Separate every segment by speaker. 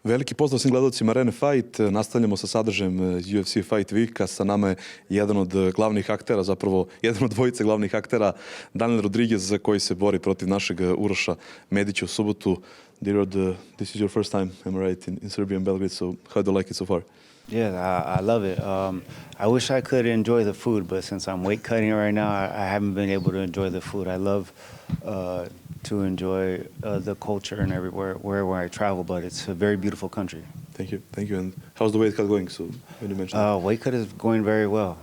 Speaker 1: Veliki pozdrav svim gledalcima Arene Fight. Nastavljamo sa sadržajem UFC Fight Weeka. Sa nama je jedan od glavnih aktera, zapravo jedan od dvojice glavnih aktera, Daniel Rodriguez, koji se bori protiv našeg Uroša Medića u subotu. D-Roda, this is your first time, am I right, in Serbia and Belgrade, so how do you like it so far?
Speaker 2: Yeah, I love it. I wish I could enjoy the food, but since I'm weight cutting right now, I haven't been able to enjoy the food. I love to enjoy the culture and wherever I travel, but it's a very beautiful country.
Speaker 1: Thank you, thank you. And how's the weight cut going? So when you mentioned
Speaker 2: weight cut is going very well.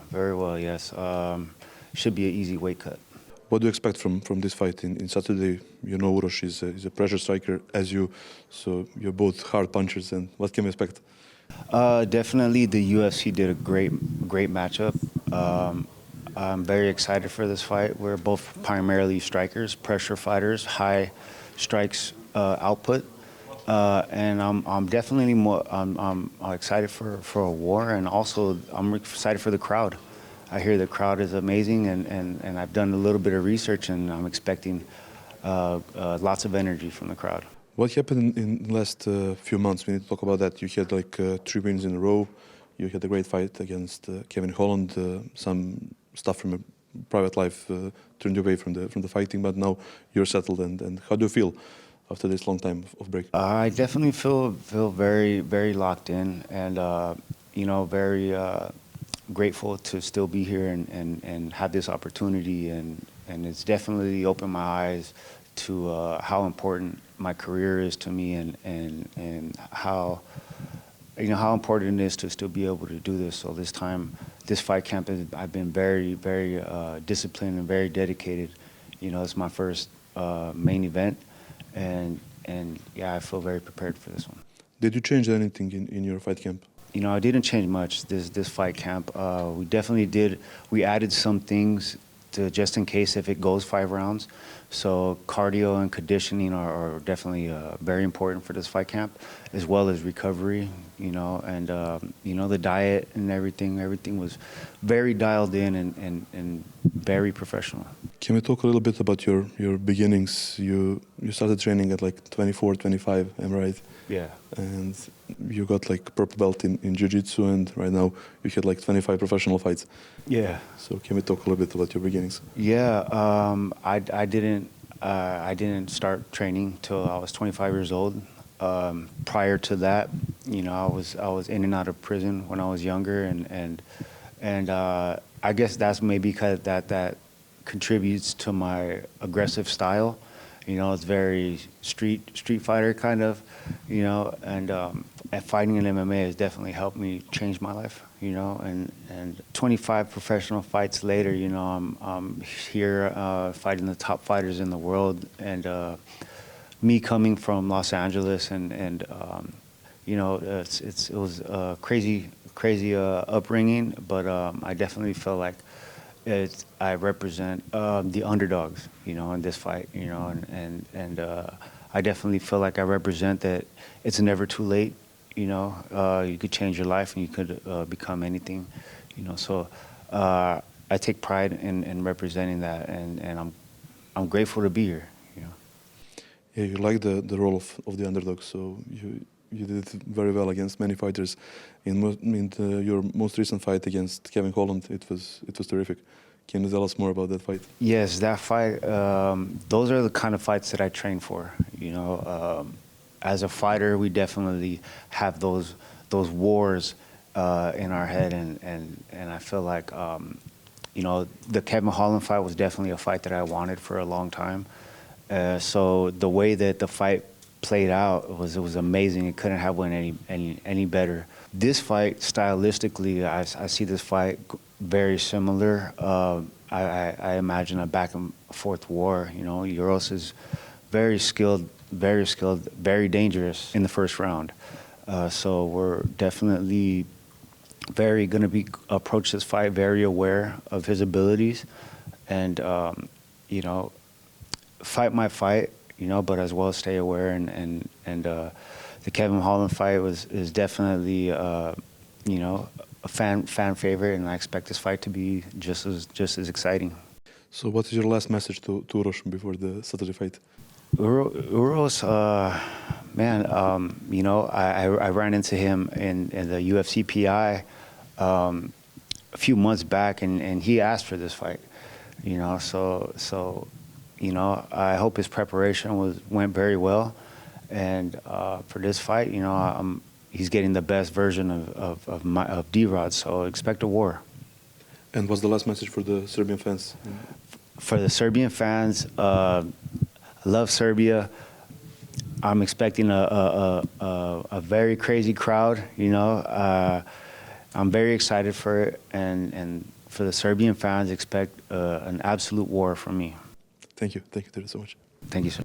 Speaker 2: Yes, should be an easy weight cut.
Speaker 1: what do you expect from this fight in Saturday? You know Uroš is a pressure striker as you, so you're both hard punchers. And what can we expect?
Speaker 2: Definitely, the UFC did a great matchup. I'm very excited for this fight. We're both primarily strikers, pressure fighters, high strikes output, and I'm definitely I'm excited for a war, and also I'm excited for the crowd. I hear the crowd is amazing, and I've done a little bit of research, and I'm expecting lots of energy from the crowd.
Speaker 1: What happened in the last few months? We need to talk about that. You had like 3 wins in a row. You had a great fight against Kevin Holland. Some stuff from your private life turned you away from the fighting, but now you're settled. And how do you feel after this long time of break?
Speaker 2: I definitely feel very locked in, and very grateful to still be here and have this opportunity. And it's definitely opened my eyes to how important my career is to me, and how important it is to still be able to do this. So this fight camp, I've been very disciplined and very dedicated. It's my first main event, and yeah, I feel very prepared for this one.
Speaker 1: Did you change anything in your fight camp?
Speaker 2: I didn't change much this fight camp. We definitely did. We added some things just in case if it goes 5 rounds. So cardio and conditioning are definitely very important for this fight camp, as well as recovery, and the diet and everything was very dialed in and very professional.
Speaker 1: Can we talk a little bit about your beginnings? You started training at like 24, 25, am I right?
Speaker 2: Yeah. And
Speaker 1: you got like purple belt in jiu-jitsu, and right now you had like 25 professional fights.
Speaker 2: Yeah.
Speaker 1: So can we talk a little bit about your beginnings?
Speaker 2: Yeah. I didn't start training till I was 25 years old. Prior to that, I was in and out of prison when I was younger, and I guess that's maybe because that contributes to my aggressive style. It's very street fighter kind of, and fighting in MMA has definitely helped me change my life, and 25 professional fights later, I'm here fighting the top fighters in the world, and me coming from Los Angeles, and it was a crazy upbringing, but I definitely feel like I represent the underdogs, in this fight, and I definitely feel like I represent that it's never too late, you could change your life and you could become anything, so I take pride in representing that, and I'm grateful to be here,
Speaker 1: Yeah, you like the role of the underdog, so you did very well against many fighters. In your most recent fight against Kevin Holland, it was terrific. Can you tell us more about that fight?
Speaker 2: Yes, that fight. Those are the kind of fights that I train for. As a fighter, we definitely have those wars in our head, and I feel like the Kevin Holland fight was definitely a fight that I wanted for a long time. So the way that the fight played out it was amazing. It couldn't have went any better. This fight, stylistically, I see this fight very similar. I imagine a back and forth war. Uroš is very skilled, very dangerous in the first round. So we're definitely going to approach this fight very aware of his abilities, and fight my fight, but as well as stay aware. And the Kevin Holland fight is definitely a fan favorite, and I expect this fight to be just as exciting.
Speaker 1: So what is your last message to Uroš before the Saturday fight?
Speaker 2: Uros, man, you know, I ran into him in the UFC PI a few months back, and he asked for this fight. You know, so you know, I hope his preparation went very well, and for this fight, you know, he's getting the best version of D-Roda, so expect a war.
Speaker 1: And what's the last message for the Serbian fans?
Speaker 2: For the Serbian fans, I love Serbia. I'm expecting a very crazy crowd. You know, I'm very excited for it, and for the Serbian fans, expect an absolute war from me.
Speaker 1: Thank you so much.
Speaker 2: Thank you, sir.